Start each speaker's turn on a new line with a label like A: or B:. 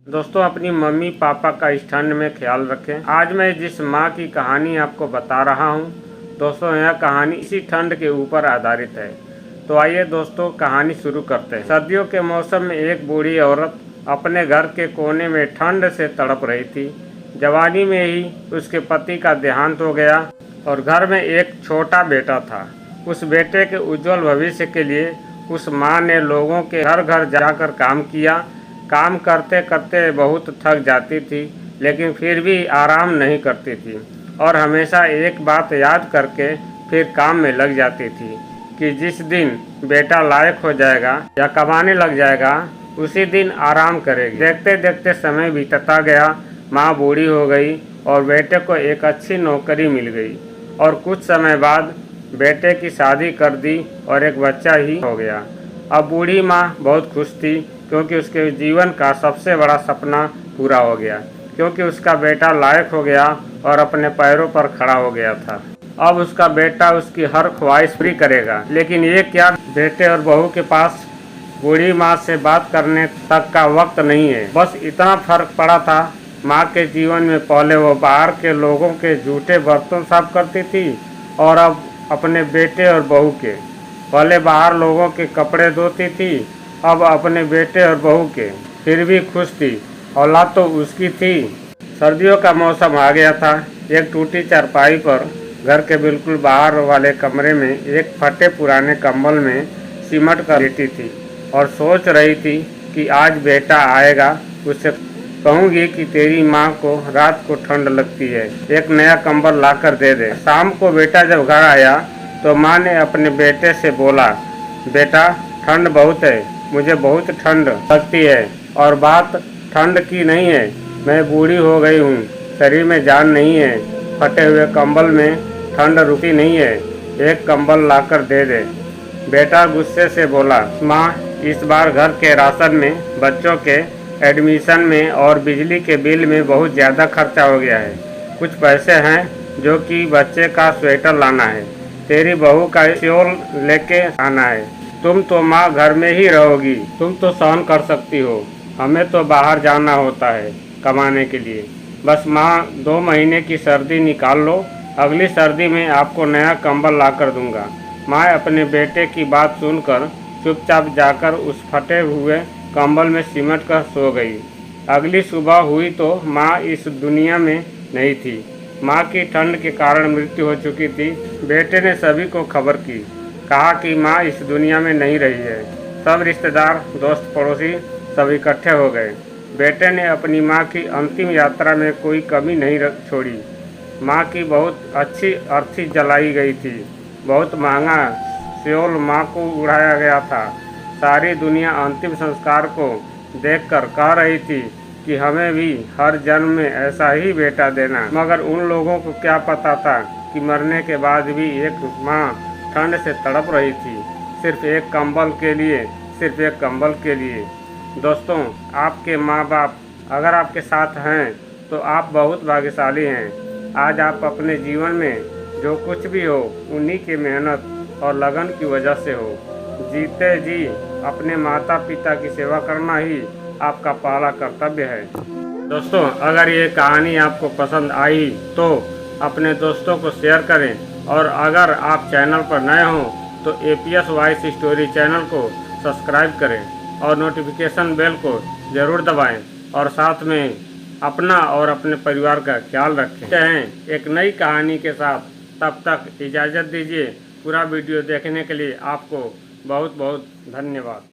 A: दोस्तों, अपनी mummy papa का इस ठंड में ख्याल रखें। आज मैं जिस माँ की कहानी आपको बता रहा हूँ दोस्तों, यह कहानी इसी ठंड के ऊपर आधारित है। तो आइए दोस्तों, कहानी शुरू करते हैं। सर्दियों के मौसम में एक बूढ़ी औरत अपने घर के कोने में ठंड से तड़प रही थी। जवानी में ही उसके पति का देहांत हो गया और घर में एक छोटा बेटा था। उस बेटे के उज्जवल भविष्य के लिए उस माँ ने लोगों के घर घर जाकर काम किया। काम करते करते बहुत थक जाती थी, लेकिन फिर भी आराम नहीं करती थी और हमेशा एक बात याद करके फिर काम में लग जाती थी कि जिस दिन बेटा लायक हो जाएगा या कमाने लग जाएगा उसी दिन आराम करेगी। देखते देखते समय बीतता गया। माँ बूढ़ी हो गई और बेटे को एक अच्छी नौकरी मिल गई और कुछ समय बाद बेटे की शादी कर दी और एक बच्चा ही हो गया। अब बूढ़ी माँ बहुत खुश थी क्योंकि उसके जीवन का सबसे बड़ा सपना पूरा हो गया, क्योंकि उसका बेटा लायक हो गया और अपने पैरों पर खड़ा हो गया था। अब उसका बेटा उसकी हर ख्वाहिश पूरी करेगा। लेकिन ये क्या, बेटे और बहू के पास बूढ़ी माँ से बात करने तक का वक्त नहीं है। बस इतना फर्क पड़ा था माँ के जीवन में। पहले वो बाहर के लोगों के जूठे बर्तन साफ करती थी और अब अपने बेटे और बहू के। पहले बाहर लोगों के कपड़े धोती थी, अब अपने बेटे और बहू के। फिर भी खुश थी, औलाद तो उसकी थी। सर्दियों का मौसम आ गया था। एक टूटी चारपाई पर घर के बिल्कुल बाहर वाले कमरे में एक फटे पुराने कंबल में सिमट कर लेटी थी और सोच रही थी कि आज बेटा आएगा, उससे कहूँगी कि तेरी माँ को रात को ठंड लगती है, एक नया कंबल लाकर दे दे। शाम को बेटा जब घर आया तो माँ ने अपने बेटे से बोला, बेटा ठंड बहुत है, मुझे बहुत ठंड लगती है और बात ठंड की नहीं है, मैं बूढ़ी हो गई हूँ, शरीर में जान नहीं है, फटे हुए कंबल में ठंड रुकी नहीं है, एक कंबल लाकर दे दे। बेटा गुस्से से बोला, माँ इस बार घर के राशन में, बच्चों के एडमिशन में और बिजली के बिल में बहुत ज़्यादा खर्चा हो गया है। कुछ पैसे हैं जो कि बच्चे का स्वेटर लाना है, तेरी बहू का शॉल लेके आना है। तुम तो माँ घर में ही रहोगी, तुम तो सहन कर सकती हो, हमें तो बाहर जाना होता है कमाने के लिए। बस माँ 2 महीने की सर्दी निकाल लो, अगली सर्दी में आपको नया कंबल ला कर दूँगा। माँ अपने बेटे की बात सुनकर चुपचाप जाकर उस फटे हुए कंबल में सिमट कर सो गई। अगली सुबह हुई तो माँ इस दुनिया में नहीं थी। माँ की ठंड के कारण मृत्यु हो चुकी थी। बेटे ने सभी को खबर की, कहा कि माँ इस दुनिया में नहीं रही है। सब रिश्तेदार, दोस्त, पड़ोसी सब इकट्ठे हो गए। बेटे ने अपनी माँ की अंतिम यात्रा में कोई कमी नहीं छोड़ी। माँ की बहुत अच्छी अर्थी जलाई गई थी, बहुत महंगा शॉल माँ को उड़ाया गया था। सारी दुनिया अंतिम संस्कार को देखकर कह रही थी कि हमें भी हर जन्म में ऐसा ही बेटा देना। मगर उन लोगों को क्या पता था कि मरने के बाद भी एक माँ ठंड से तड़प रही थी, सिर्फ एक कंबल के लिए, सिर्फ एक कंबल के लिए। दोस्तों, आपके माँ बाप अगर आपके साथ हैं तो आप बहुत भाग्यशाली हैं। आज आप अपने जीवन में जो कुछ भी हो उन्हीं की मेहनत और लगन की वजह से हो। जीते जी अपने माता पिता की सेवा करना ही आपका पहला कर्तव्य है। दोस्तों, अगर ये कहानी आपको पसंद आई तो अपने दोस्तों को शेयर करें और अगर आप चैनल पर नए हों तो APS वॉइस स्टोरी चैनल को सब्सक्राइब करें और नोटिफिकेशन बेल को ज़रूर दबाएं और साथ में अपना और अपने परिवार का ख्याल रखें। हैं एक नई कहानी के साथ, तब तक इजाज़त दीजिए। पूरा वीडियो देखने के लिए आपको बहुत बहुत धन्यवाद।